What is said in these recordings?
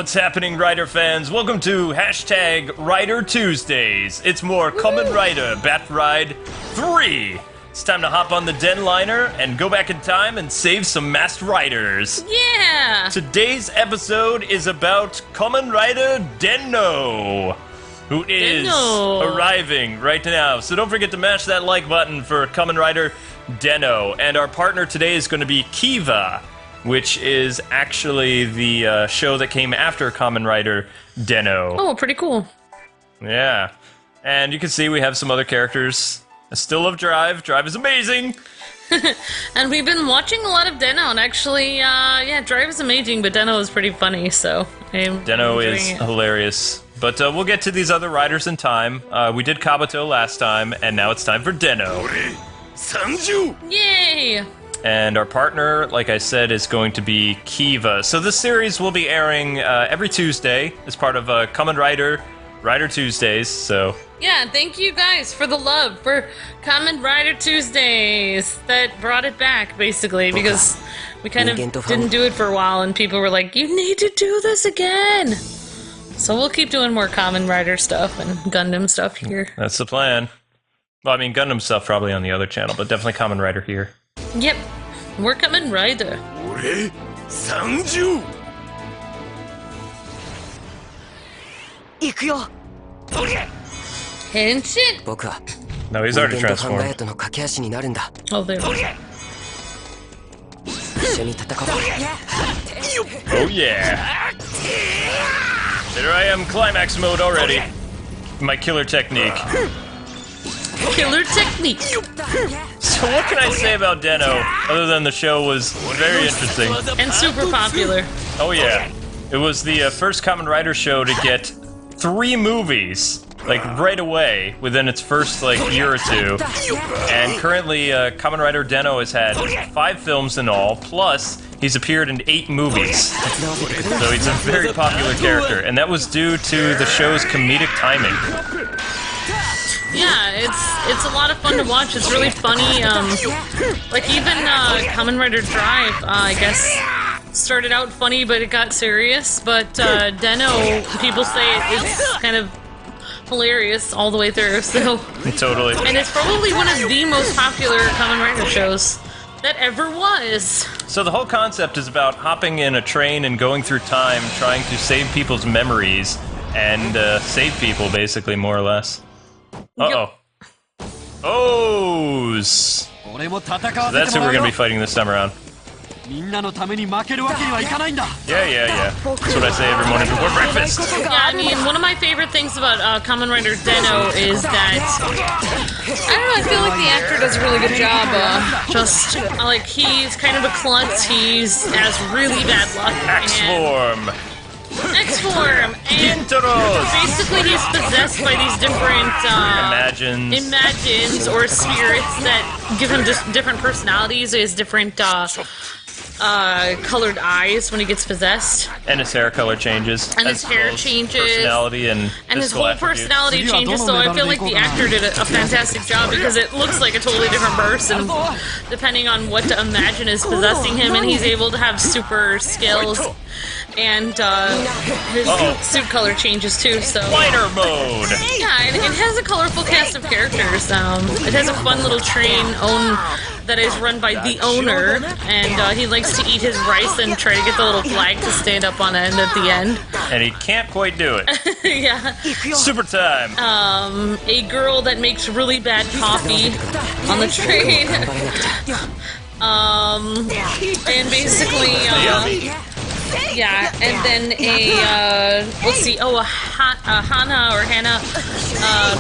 what's happening, Rider fans? Welcome to hashtag Rider Tuesdays. It's more Kamen Rider Battride 3. It's time to hop on the Den liner and go back in time and save some Masked Riders. Yeah! Today's episode is about Kamen Rider Denno, who is arriving right now. So don't forget to mash that like button for Kamen Rider Denno. And our partner today is going to be Kiva, which is actually the show that came after Kamen Rider Denno. Oh, pretty cool. Yeah. And you can see we have some other characters. I still love Drive. Drive is amazing. And we've been watching a lot of Denno, and actually, yeah, Drive is amazing, but Denno is pretty funny, so Denno is hilarious. But we'll get to these other riders in time. We did Kabuto last time, and now it's time for Denno. Yay! And our partner, like I said, is going to be Kiva. So this series will be airing every Tuesday as part of Kamen Rider Tuesdays, so... Yeah, thank you guys for the love for Kamen Rider Tuesdays that brought it back, basically, because we kind of didn't do it for a while, and people were like, you need to do this again! So we'll keep doing more Kamen Rider stuff and Gundam stuff here. That's the plan. Well, I mean, Gundam stuff probably on the other channel, but definitely Kamen Rider here. Yep, we're Kamen Rider. HENSIN! No, he's already transformed. Oh, there. Oh yeah! There I am, climax mode already. My killer technique. Killer technique! So what can I say about Denno, other than the show was very interesting? And super popular. Oh yeah. It was the first Kamen Rider show to get 3 movies, like right away, within its first year or two. And currently, Kamen Rider Denno has had 5 films in all, plus he's appeared in 8 movies. So he's a very popular character, and that was due to the show's comedic timing. Yeah, it's a lot of fun to watch. It's really funny. Like even Kamen Rider Drive, I guess, started out funny, but it got serious. But Denno, people say it's kind of hilarious all the way through. So Totally. And it's probably one of the most popular Kamen Rider shows that ever was. So the whole concept is about hopping in a train and going through time, trying to save people's memories and save people, basically, more or less. Uh-oh. O's! So that's who we're gonna be fighting this time around. Yeah. That's what I say every morning before breakfast. Yeah, I mean, one of my favorite things about Kamen Rider Denno is that, I don't know, I feel like the actor does a really good job. He's kind of a klutz, has really bad luck. X-Form! X-Form! And basically he's possessed by these different, imagines or spirits that give him just different personalities. He has different, colored eyes when he gets possessed. And his hair color changes. And his hair changes. Personality and his whole personality changes, so I feel like the actor did a fantastic job because it looks like a totally different person depending on what to imagine is possessing him, and he's able to have super skills. And his suit color changes too, so... Fighter mode! Yeah, and it has a colorful cast of characters. It has a fun little train that is run by the owner, and he likes to eat his rice and try to get the little flag to stand up on end at the end. And he can't quite do it. Yeah. Super time! A girl that makes really bad coffee on the train. And basically, yeah, and then let's see, a Hannah,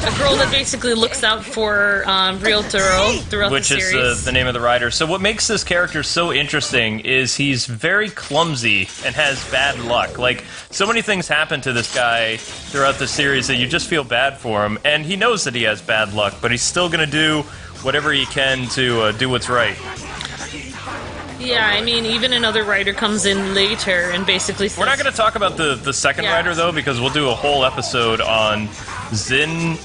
a girl that basically looks out for Ryotaro throughout the series. Which is the name of the rider. So what makes this character so interesting is he's very clumsy and has bad luck. Like, so many things happen to this guy throughout the series that you just feel bad for him, and he knows that he has bad luck, but he's still gonna do whatever he can to do what's right. Yeah, I mean, even another writer comes in later and basically says... We're not going to talk about the second writer, though, because we'll do a whole episode on Zen,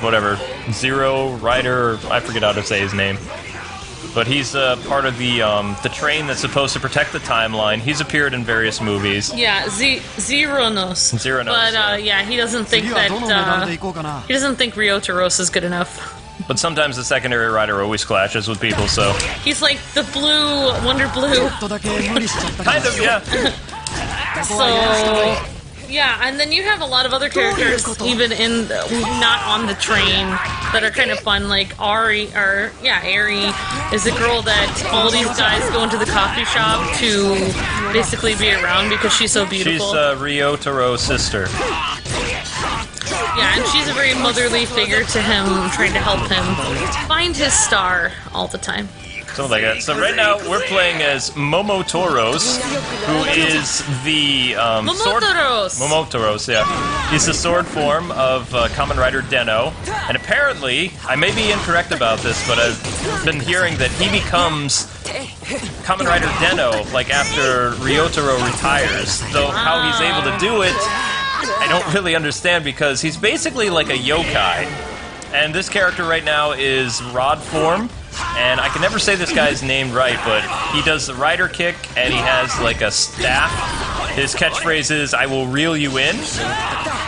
whatever, Zero Rider, I forget how to say his name. but he's part of the train that's supposed to protect the timeline. He's appeared in various movies. Yeah, Zeronos. Zeronos. But yeah, he doesn't think that he doesn't think Ryotaros is good enough. But sometimes the secondary rider always clashes with people, so he's like the blue Wonder Blue. Kind of, yeah. So yeah, and then you have a lot of other characters, even in not on the train, that are kind of fun. Like Ari is a girl that all these guys go into the coffee shop to basically be around because she's so beautiful. She's Ryotaro's sister. Yeah, and she's a very motherly figure to him, trying to help him find his star all the time. Something like that. So right now we're playing as Momotoros, who is the Momotoros, yeah. He's the sword form of Kamen Rider Den-O, and apparently, I may be incorrect about this, but I've been hearing that he becomes Kamen Rider Den-O like after Ryotaro retires. Though how he's able to do it, I don't really understand, because he's basically like a yokai. And this character right now is Rod form, and I can never say this guy's name right, but he does the rider kick, and he has like a staff. His catchphrase is, "I will reel you in,"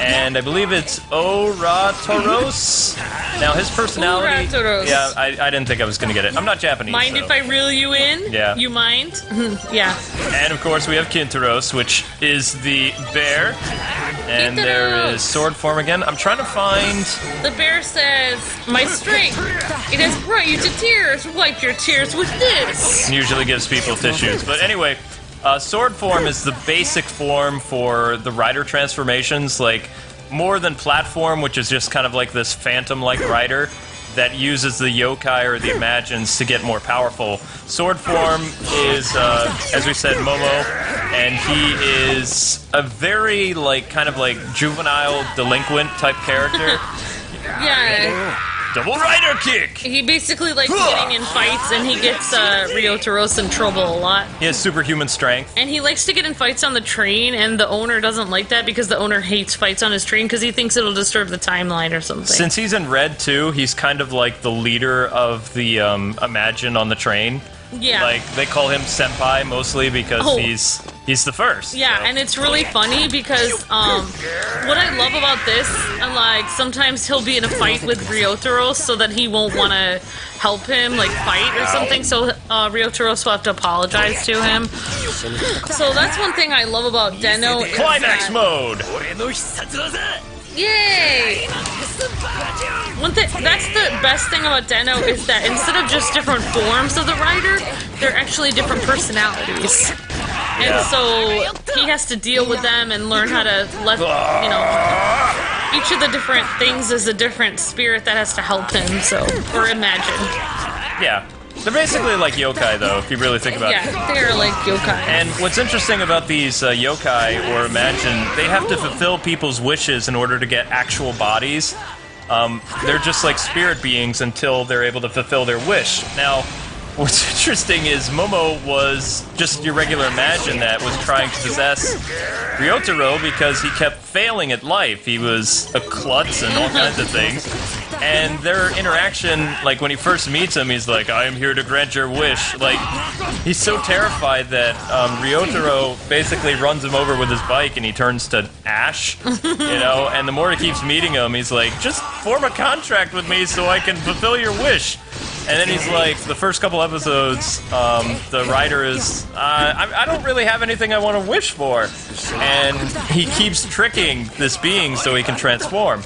and I believe it's Oratoros. Now his personality... Oratoros. Yeah, I didn't think I was going to get it. I'm not Japanese. Mind so. if I reel you in? Yeah. You mind? Yeah. And of course we have Kintaros, which is the bear. And there is sword form again. I'm trying to find... The bear says, "My strength, it has brought you to tears. Wipe your tears with this." And usually gives people tissues. But anyway, sword form is the basic form for the rider transformations. Like, more than platform, which is just kind of like this phantom-like rider that uses the yokai or the imagines to get more powerful. Sword form is, as we said, Momo, and he is a very, like, kind of like juvenile delinquent type character. Yeah. Double rider kick! He basically likes getting in fights, and he gets Ryotaros in trouble a lot. He has superhuman strength. And he likes to get in fights on the train, and the owner doesn't like that because the owner hates fights on his train because he thinks it'll disturb the timeline or something. Since he's in Red too, he's kind of like the leader of the Imagine on the train. Yeah. Like, they call him Senpai mostly because he's the first. Yeah, so. And it's really funny because what I love about this, like, sometimes he'll be in a fight with Ryotaros so that he won't want to help him, like, fight or something, so Ryotaros will have to apologize to him. So that's one thing I love about Den-O. Climax mode! Yay! One thing, that's the best thing about Den-O is that instead of just different forms of the rider, they're actually different personalities. And so he has to deal with them and learn how to let, each of the different things is a different spirit that has to help him, so, or imagine. Yeah. They're basically like yokai, though, if you really think about it. Yeah, they're like yokai. And what's interesting about these yokai, or imagine, they have to fulfill people's wishes in order to get actual bodies. They're just like spirit beings until they're able to fulfill their wish. Now, what's interesting is Momo was just your regular imagine that was trying to possess Ryotaro because he kept failing at life. He was a klutz and all kinds of things. And their interaction, like when he first meets him, he's like, "I am here to grant your wish." Like, he's so terrified that Ryotaro basically runs him over with his bike and he turns to ash, and the more he keeps meeting him, he's like, "Just form a contract with me so I can fulfill your wish." And then he's like, the first couple episodes, the rider is, I don't really have anything I want to wish for. And he keeps tricking this being so he can transform.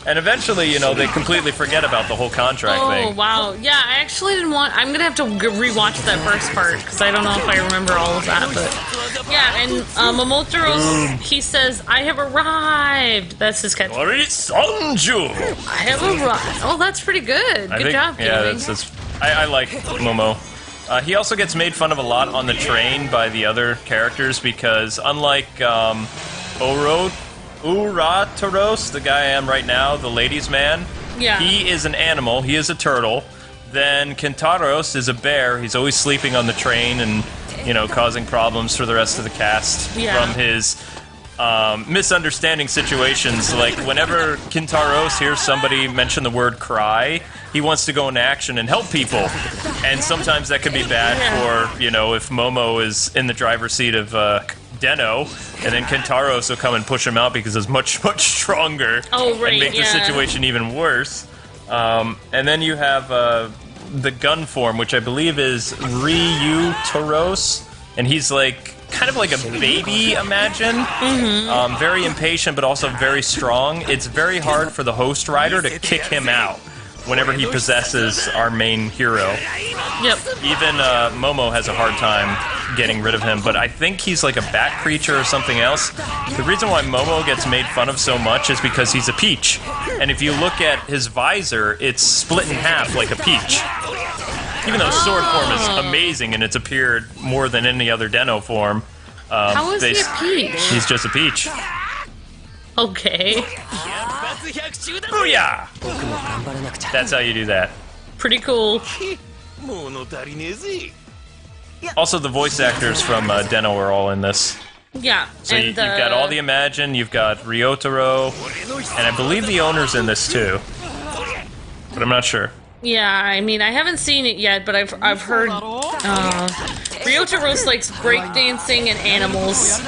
And eventually, they completely forget about the whole contract thing. Oh, wow. Yeah, I actually didn't want... I'm gonna have to rewatch that first part, because I don't know if I remember all of that, but... Yeah, and Momotaro's, he says, "I have arrived." That's his catchphrase. Sanju! I have arrived. Oh, that's pretty good. Good job, yeah, Gaming. I like Momo. He also gets made fun of a lot on the train by the other characters, because unlike Urataros, the guy I am right now, the ladies' man, he is an animal, he is a turtle. Then Kentaros is a bear, he's always sleeping on the train and, causing problems for the rest of the cast from his misunderstanding situations. Like, whenever Kintaros hears somebody mention the word cry, he wants to go into action and help people. And sometimes that could be bad for, you know, if Momo is in the driver's seat of Den-O, and then Kintaros will come and push him out because it's much, much stronger and make the situation even worse. And then you have the gun form, which I believe is Ryutaros, and he's like kind of like a baby, imagine. Very impatient, but also very strong. It's very hard for the host rider to kick him out whenever he possesses our main hero. Yep. Even Momo has a hard time getting rid of him, but I think he's like a bat creature or something else. The reason why Momo gets made fun of so much is because he's a peach. And if you look at his visor, it's split in half like a peach. Even though sword form is amazing and it's appeared more than any other Den-O form. How is he a peach? He's just a peach. Okay. Booyah! That's how you do that. Pretty cool. Also, the voice actors from Den-O are all in this. Yeah. So you've got all the Imagine, you've got Ryotaro, and I believe the owner's in this too. But I'm not sure. Yeah, I mean, I haven't seen it yet, but I've heard Ryotaro likes breakdancing and animals,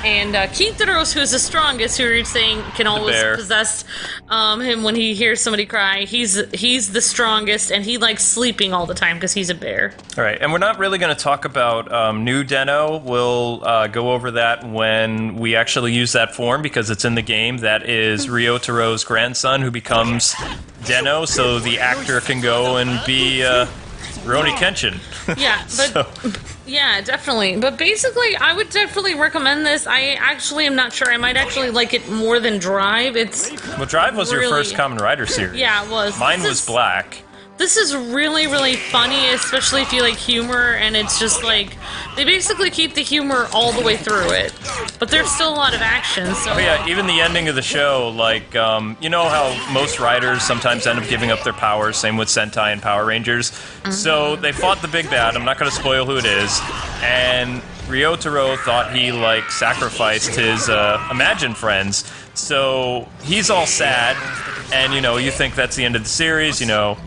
and Kintaros, who's the strongest, who you're saying can always possess him when he hears somebody cry. He's the strongest, and he likes sleeping all the time because he's a bear. All right, and we're not really going to talk about new Den-O. We'll go over that when we actually use that form because it's in the game. That is Ryotaro's grandson who becomes Den-O, so the actor can go and be Rurouni Kenshin. Yeah, but yeah, definitely. But basically, I would definitely recommend this. I actually am not sure. I might actually like it more than Drive. Well, Drive was your first Kamen Rider series. Yeah, it was. Mine was Black. This is really, really funny, especially if you like humor, and it's just like, they basically keep the humor all the way through it. But there's still a lot of action, so... Oh yeah, even the ending of the show, like, you know how most riders sometimes end up giving up their powers, same with Sentai and Power Rangers? So they fought the big bad, I'm not going to spoil who it is, and Ryotaro thought he, like, sacrificed his Imagine friends, so he's all sad. And, you know, you think that's the end of the series, you know.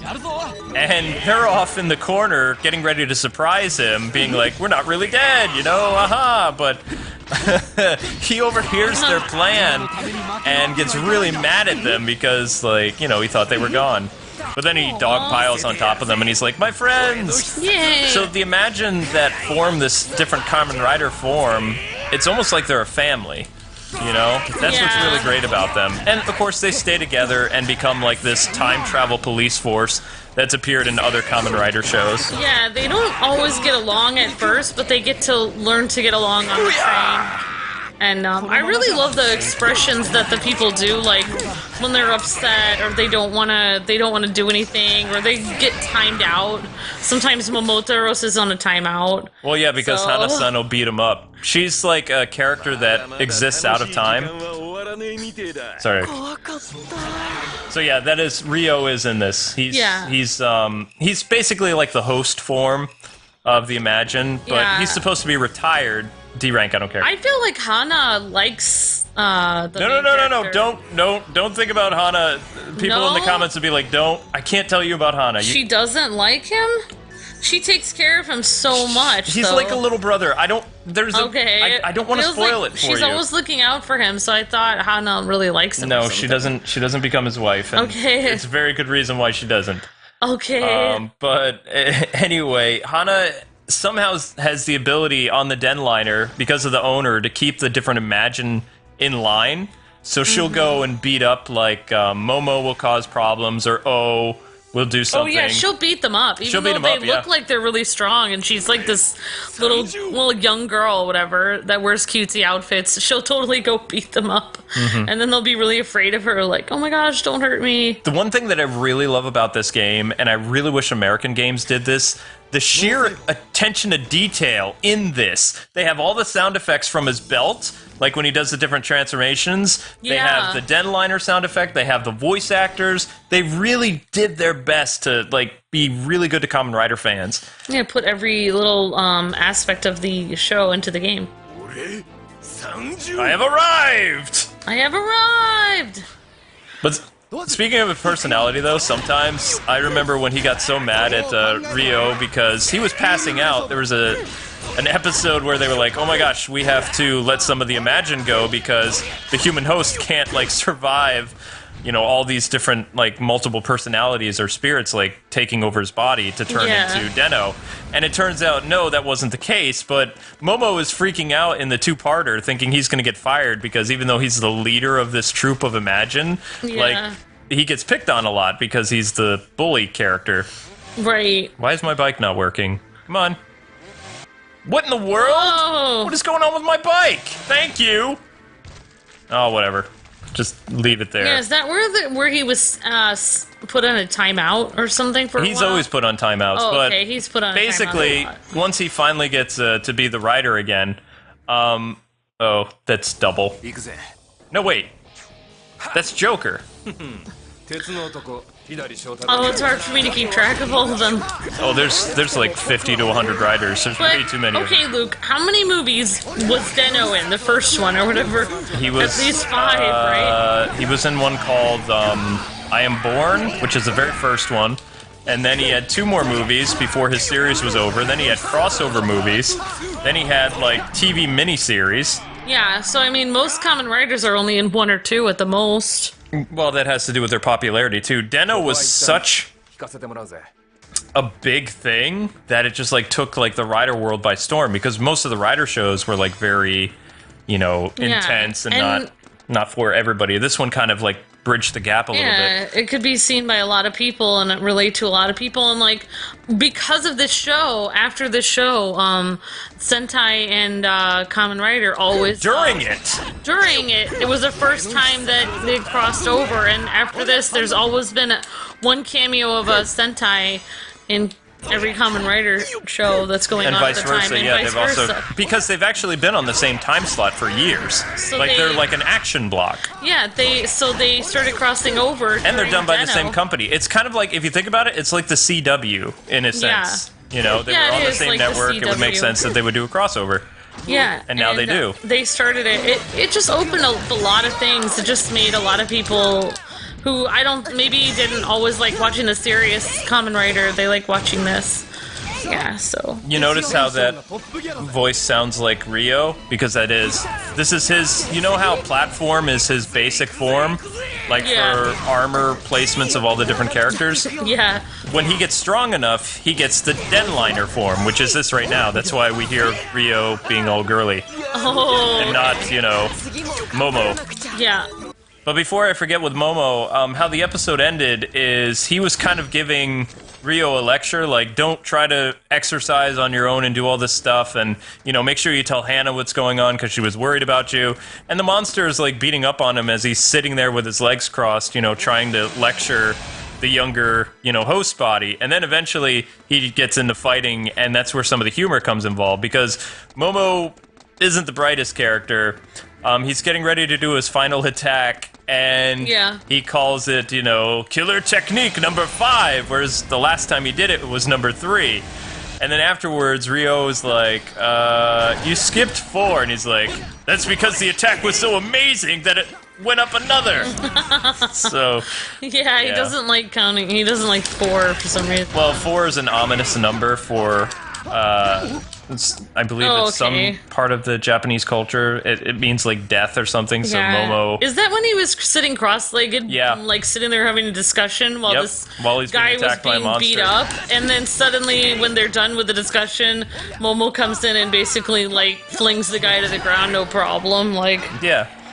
And they're off in the corner getting ready to surprise him, being like, we're not really dead, you know, aha. But he overhears their plan and gets really mad at them because, like, you know, he thought they were gone. But then he dogpiles on top of them and he's like, my friends! Yay! So the Imagine that form this different Kamen Rider form, it's almost like they're a family. You know? That's what's really great about them. And, of course, they stay together and become, like, this time travel police force that's appeared in other Kamen Rider shows. Yeah, they don't always get along at first, but they get to learn to get along on the train. And I really love the expressions that the people do, like when they're upset or they don't wanna do anything or they get timed out. Sometimes Momotaros is on a timeout. Well, yeah, because Hana-san will beat him up. She's like a character that exists out of time. Sorry. So yeah, that is Ryo is in this. He's basically like the host form of the Imagine, but he's supposed to be retired. D rank, I don't care. I feel like Hana likes the No, don't think about Hana. People in the comments would be like, I can't tell you about Hana. She doesn't like him? She takes care of him so much. He's like a little brother. I don't want to spoil it for you. She's always looking out for him, so I thought Hana really likes him. No, she doesn't. She doesn't become his wife. And it's a very good reason why she doesn't. Okay. But anyway, Hana somehow has the ability on the Denliner, because of the owner, to keep the different Imagine in line. So she'll go and beat up, like, Momo will cause problems, or will do something. Oh yeah, she'll beat them up, even though they look like they're really strong, and she's like this little young girl, whatever, that wears cutesy outfits. She'll totally go beat them up. And then they'll be really afraid of her, like, oh my gosh, don't hurt me. The one thing that I really love about this game, and I really wish American games did this, the sheer attention to detail in this. They have all the sound effects from his belt, like when he does the different transformations. They have the Denliner sound effect. They have the voice actors. They really did their best to, like, be really good to Kamen Rider fans. Yeah, put every little aspect of the show into the game. I have arrived! I have arrived! But speaking of personality, though, sometimes I remember when he got so mad at Ryo because he was passing out. There was an episode where they were like, oh my gosh, we have to let some of the Imagine go because the human host can't, like, survive, you know, all these different, like, multiple personalities or spirits, like, taking over his body to turn into Den-O. And it turns out, no, that wasn't the case, but Momo is freaking out in the two-parter, thinking he's going to get fired because even though he's the leader of this troop of Imagine, like, he gets picked on a lot because he's the bully character. Right. Why is my bike not working? Come on. What in the world? Whoa. What is going on with my bike? Thank you. Oh, whatever. Just leave it there. Yeah, is that where he was put on a timeout or something for a while? He's always put on timeouts, but but he's put on basically, a timeout once he finally gets to be the rider again, oh, that's double. No, wait. That's Joker. Oh, it's hard for me to keep track of all of them. Oh, there's like 50 to 100 riders. There's way too many. Okay, Luke, how many movies was Den-O in? The first one or whatever? He was at least 5, right? He was in one called I Am Born, which is the very first one. And then he had 2 more movies before his series was over. Then he had crossover movies. Then he had, like, TV miniseries. Yeah, so, I mean, most Kamen Riders are only in 1 or 2 at the most. Well, that has to do with their popularity, too. Den-O was such a big thing that it just, like, took, like, the rider world by storm. Because most of the rider shows were, like, very, you know, intense and not for everybody. This one kind of, like, bridge the gap a little bit. Yeah, it could be seen by a lot of people and relate to a lot of people. And, like, because of this show, after this show, Sentai and Kamen Rider always... During it, it was the first time that they crossed over. And after this, there's always been one cameo of a Sentai in every Kamen Rider show that's going on at the time, and vice versa. Because they've actually been on the same time slot for years. So like they're like an action block. Yeah, they started crossing over. And they're done by the same company. It's kind of like, if you think about it, it's like the CW in a sense. You know, they were on the same network. It would make sense that they would do a crossover. Yeah, and now they do. They started it. It just opened a lot of things. It just made a lot of people who maybe didn't always like watching the serious Kamen Rider. They like watching this. Yeah, so. You notice how that voice sounds like Ryo? Because this is his, you know how Platform is his basic form? Like for armor placements of all the different characters? Yeah. When he gets strong enough, he gets the Denliner form, which is this right now. That's why we hear Ryo being all girly. Oh. And not, you know, Momo. Yeah. But before I forget with Momo, how the episode ended is he was kind of giving Ryo a lecture, like, don't try to exercise on your own and do all this stuff, and, you know, make sure you tell Hannah what's going on because she was worried about you. And the monster is, like, beating up on him as he's sitting there with his legs crossed, you know, trying to lecture the younger, you know, host body. And then eventually he gets into fighting, and that's where some of the humor comes involved, because Momo isn't the brightest character. He's getting ready to do his final attack, and he calls it, you know, Killer Technique number 5, whereas the last time he did it was number 3. And then afterwards, Ryo is like, you skipped 4, and he's like, that's because the attack was so amazing that it went up another. So, yeah, he doesn't like counting. He doesn't like 4 for some reason. Well, 4 is an ominous number for, I believe it's some part of the Japanese culture. It means like death or something. So Momo. Is that when he was sitting cross-legged? Yeah. Like sitting there having a discussion while this he's guy being was being beat up, and then suddenly when they're done with the discussion, Momo comes in and basically like flings the guy to the ground, no problem. Like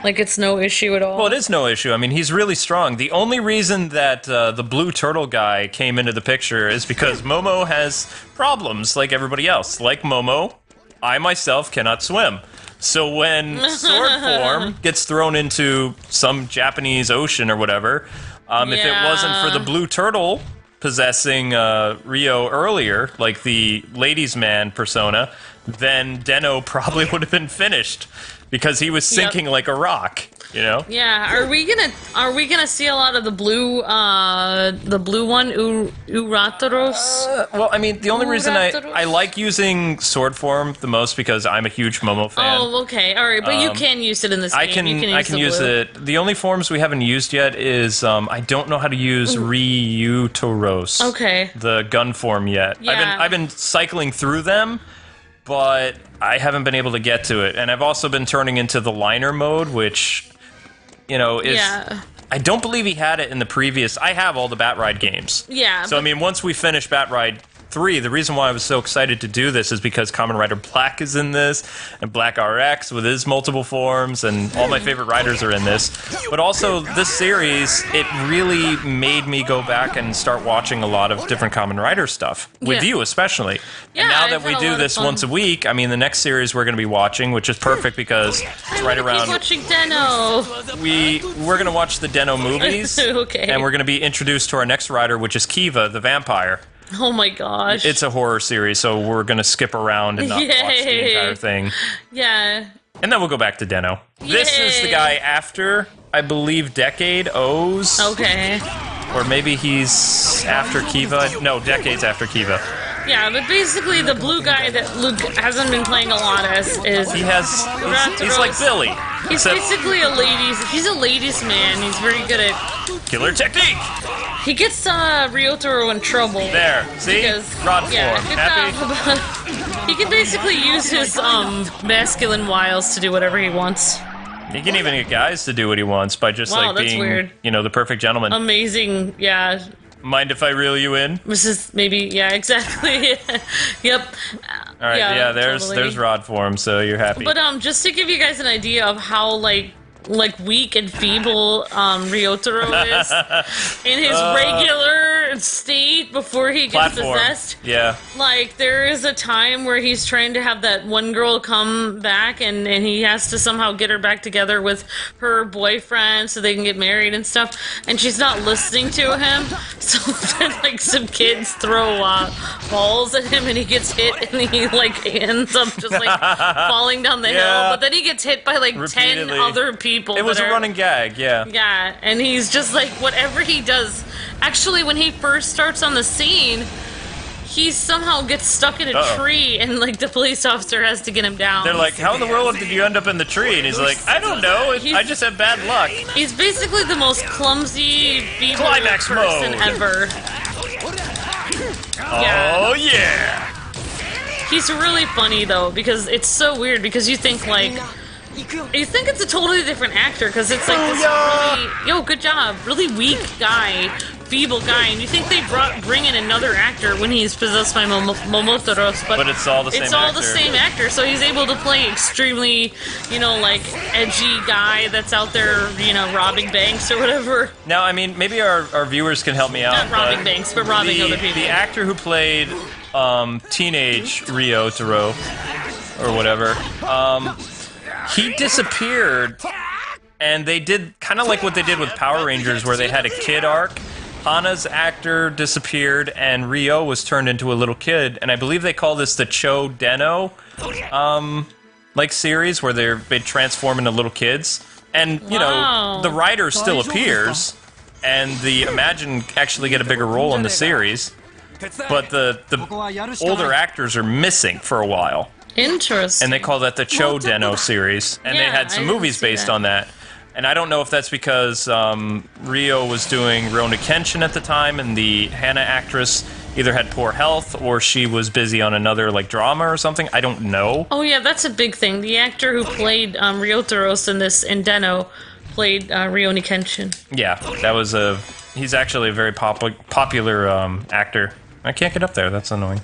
Like it's no issue at all. Well, it is no issue. I mean, he's really strong. The only reason that the blue turtle guy came into the picture is because Momo has problems like everybody else. Like Momo, I myself cannot swim. So when sword form gets thrown into some Japanese ocean or whatever, if it wasn't for the blue turtle possessing Ryo earlier, like the ladies' man persona, then Den-O probably would have been finished. Because he was sinking like a rock. You know? Yeah, are we gonna see a lot of the blue one, Uratoros? Well, I mean, the only reason Uratoros? I like using sword form the most because I'm a huge Momo fan. Oh, okay, all right, but you can use it in this game. I can use it. The only forms we haven't used yet is I don't know how to use Ryutoros. Okay. The gun form yet. Yeah. I've been cycling through them, but I haven't been able to get to it. And I've also been turning into the liner mode, which, you know, is... Yeah. I don't believe he had it in the previous... I have all the Battride games. Yeah. So, I mean, once we finish Battride 3, the reason why I was so excited to do this is because Kamen Rider Black is in this, and Black RX with his multiple forms, and all my favorite riders are in this. But also, this series, it really made me go back and start watching a lot of different Kamen Rider stuff, with you especially. Yeah, and now I've that we had a do lot of this fun. once a week, I mean, the next series we're going to be watching, which is perfect because it's right around... Keep watching Deno. We're going to watch the Deno movies, Okay. and we're going to be introduced to our next rider, which is Kiva, the vampire. Oh my gosh. It's a horror series, so we're gonna skip around and not watch the entire thing. Yeah. And then we'll go back to Deno. This is the guy after, I believe, Decade O's. Okay. Or maybe he's after Kiva. No, Decades after Kiva. Yeah, but basically the blue guy that Luke hasn't been playing a lot as is... He's like Billy. He's basically he's a ladies man. He's very good at... Killer technique! He gets Ryotaro in trouble. There, see? Rod form. Good Happy? job. He can basically use his masculine wiles to do whatever he wants. He can even get guys to do what he wants by just like that's being, weird. you know, the perfect gentleman. Amazing, yeah. Mind if I reel you in? This is maybe, yeah, exactly. Yep. All right, yeah, totally. there's rod form, so you're happy. But just to give you guys an idea of how like weak and feeble Ryotaro is in his regular state before he gets possessed. Yeah. Like there is a time where he's trying to have that one girl come back and he has to somehow get her back together with her boyfriend so they can get married and stuff, and she's not listening to him, so then like some kids throw balls at him and he gets hit and he like ends up just like falling down the hill, but then he gets hit by like repeatedly. 10 other people. It was a running gag, yeah. Yeah, and he's just like, whatever he does. Actually, when he first starts on the scene, he somehow gets stuck in a tree, and like the police officer has to get him down. They're like, how in the world did you end up in the tree? And he's like, I don't know, I just have bad luck. He's basically the most clumsy, feeble Climax person mode. ever. Oh, yeah. He's really funny, though, because it's so weird, because you think, like... You think it's a totally different actor, because it's like this really... good job. Really weak guy, feeble guy, and you think they bring in another actor when he's possessed by Momotaros, but it's all the same It's all the same actor, so he's able to play extremely, like, edgy guy that's out there, robbing banks or whatever. Now, I mean, maybe our viewers can help me out. Not robbing banks, but robbing other people. The actor who played teenage Ryotaro, or whatever, he disappeared, and they did kind of like what they did with Power Rangers, where they had a kid arc. Hana's actor disappeared, and Ryo was turned into a little kid, and I believe they call this the Cho Deno, like series, where they transform into little kids. And, the rider still appears, and the Imagine actually get a bigger role in the series, but the older actors are missing for a while. Interesting. And they call that the Cho Deno series, and they had some movies based on that. And I don't know if that's because Ryo was doing Rurouni Kenshin at the time, and the Hana actress either had poor health or she was busy on another like drama or something. I don't know. Oh yeah, that's a big thing. The actor who played Ryotaros in Deno played Rurouni Kenshin. Yeah, that was he's actually a very popular actor. I can't get up there. That's annoying.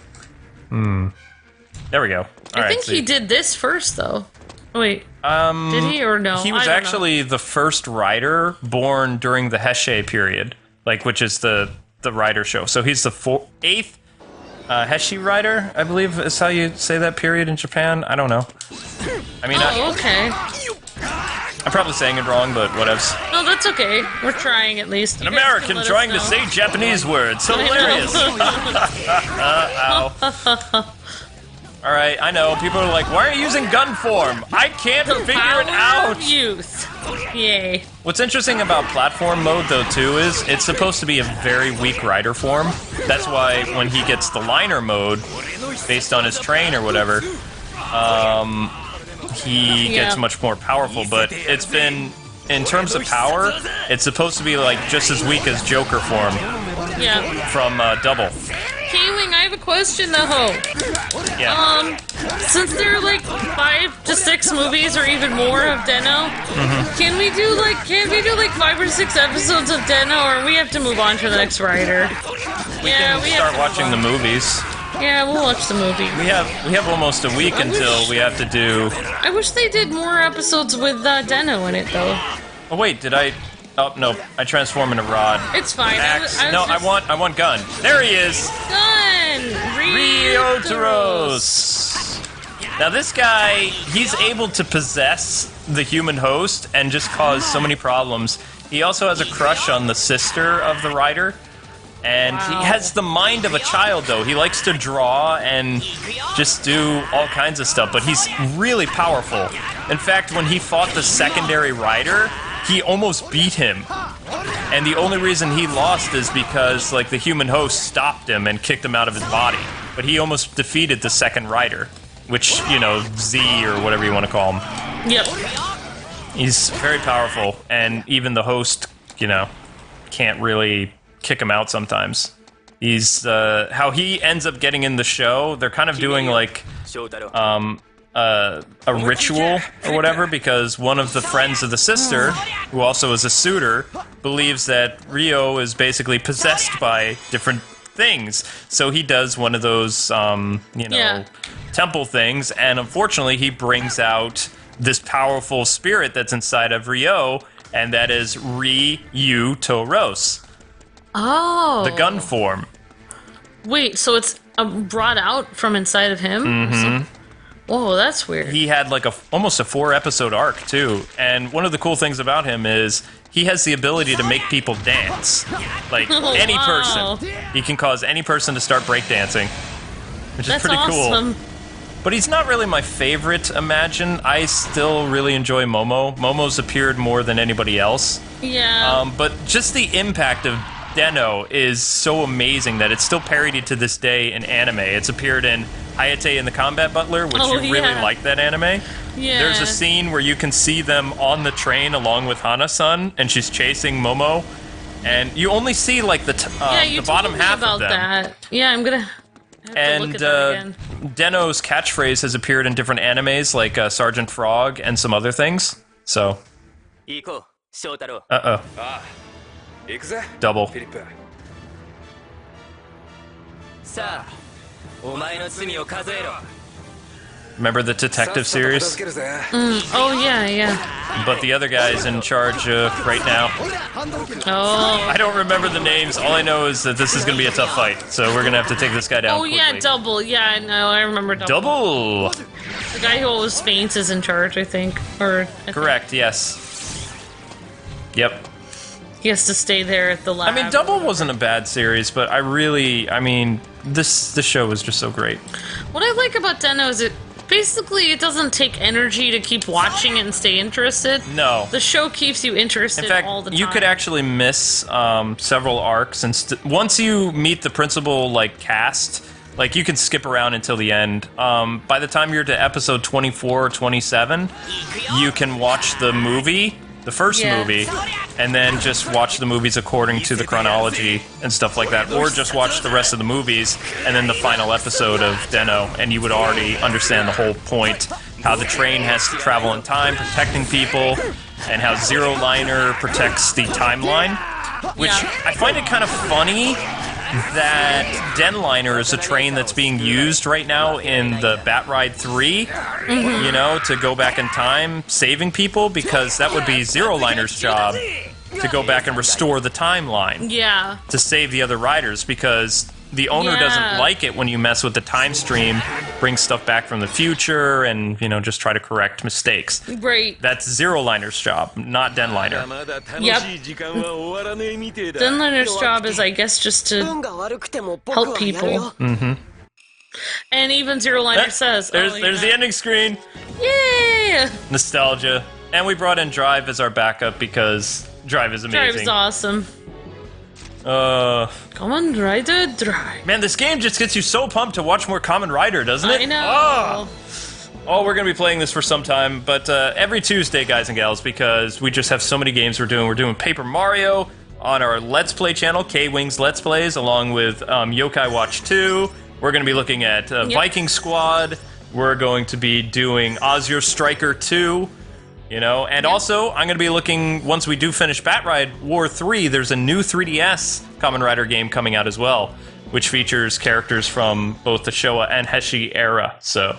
There we go. I think he did this first, though. Wait, did he or no? He was actually the first rider born during the Heisei period, which is the rider show. So he's the 8th Heisei rider, I believe is how you say that period in Japan. I don't know. I mean, okay. I'm probably saying it wrong, but whatevs. No, that's okay. We're trying at least. An American trying to say Japanese words. Hilarious. Ow. Alright, I know. People are like, why are you using gun form? I can't figure it out! Of youth. Yay. What's interesting about platform mode, though, too, is it's supposed to be a very weak rider form. That's why when he gets the liner mode, based on his train or whatever, he gets much more powerful. But it's been, in terms of power, it's supposed to be like just as weak as Joker form from Double. Kwing, I have a question though. Yeah. Since there are like 5 to 6 movies or even more of Den-O, can we do like 5 or 6 episodes of Den-O, or we have to move on to the next writer? We start watching the movies. Yeah, we'll watch the movie. We have almost a week until we have to do. I wish they did more episodes with Den-O in it though. Oh wait, did I? Oh no, I transform into Rod. It's fine. Axe. I want Gun. There he is. Gun. Ryotaros. Now this guy, he's able to possess the human host and just cause so many problems. He also has a crush on the sister of the rider. And he has the mind of a child, though. He likes to draw and just do all kinds of stuff, but he's really powerful. In fact, when he fought the secondary rider, he almost beat him. And the only reason he lost is because, like, the human host stopped him and kicked him out of his body. But he almost defeated the second rider, which, you know, Z or whatever you want to call him. Yep. He's very powerful, and even the host, you know, can't really kick him out sometimes. He's, how he ends up getting in the show, they're kind of doing, like, a ritual or whatever, because one of the friends of the sister, who also is a suitor, believes that Ryo is basically possessed by different things. So he does one of those, temple things, and unfortunately he brings out this powerful spirit that's inside of Ryo, and that is Ryotaros. Oh. The gun form. Wait, so it's brought out from inside of him? Mm-hmm. Whoa, that's weird. He had like almost a 4-episode arc too, and one of the cool things about him is he has the ability to make people dance. Like any person. He can cause any person to start breakdancing, which is pretty awesome. Cool. But he's not really my favorite Imagine. I still really enjoy Momo. Momo's appeared more than anybody else. Yeah. But just the impact of Den-O is so amazing that it's still parodied to this day in anime. It's appeared in Hayate and the Combat Butler, which you really like that anime. Yeah. There's a scene where you can see them on the train along with Hana-san, and she's chasing Momo, and you only see like the bottom half of them. That. Yeah, I'm gonna have to look at that again. Den-O's catchphrase has appeared in different animes like Sergeant Frog and some other things. So. Uh-oh. Double. Remember the detective series? Oh, yeah. But the other guy's in charge right now. Oh. I don't remember the names. All I know is that this is going to be a tough fight, so we're going to have to take this guy down quickly. Yeah, Double. Yeah, I know. I remember Double. Double! The guy who always faints is in charge, I think. Correct, yes. Yep. He has to stay there at the lab. I mean, Double wasn't a bad series, but this show was just so great. What I like about Den-O is it doesn't take energy to keep watching it and stay interested. No. The show keeps you interested all the time. You could actually miss several arcs, and once you meet the principal cast, you can skip around until the end. By the time you're to episode 24 or 27, you can watch the movie. The first movie, and then just watch the movies according to the chronology and stuff like that, or just watch the rest of the movies and then the final episode of Den-O, and you would already understand the whole point, how the train has to travel in time, protecting people, and how Zero Liner protects the timeline, which I find it kind of funny that Denliner is a train that's being used right now in the Battride 3, to go back in time, saving people, because that would be Zero Liner's job, to go back and restore the timeline. Yeah. To save the other riders, because the owner doesn't like it when you mess with the time stream, bring stuff back from the future, and, just try to correct mistakes. Right. That's Zero Liner's job, not Denliner. Yep. Denliner's job is, I guess, just to help people. Mm-hmm. And even Zero Liner says, there's the ending screen. Yeah! Nostalgia. And we brought in Drive as our backup because Drive is amazing. Drive is awesome. Kamen Rider Drive. Man, this game just gets you so pumped to watch more Kamen Rider, doesn't it? I know. Oh, we're going to be playing this for some time, but every Tuesday, guys and gals, because we just have so many games we're doing. We're doing Paper Mario on our Let's Play channel, K-Wings Let's Plays, along with Yokai Watch 2. We're going to be looking at Viking Squad. We're going to be doing Azure Striker 2. You know, and also, I'm going to be looking, once we do finish Battride War 3, there's a new 3DS Kamen Rider game coming out as well, which features characters from both the Showa and Heisei era, so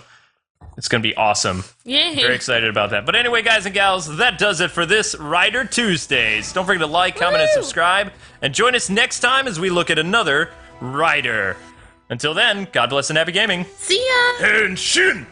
it's going to be awesome. Yay. Very excited about that. But anyway, guys and gals, that does it for this Rider Tuesdays. Don't forget to like, comment, and subscribe, and join us next time as we look at another Rider. Until then, God bless and happy gaming. See ya! HENSIN!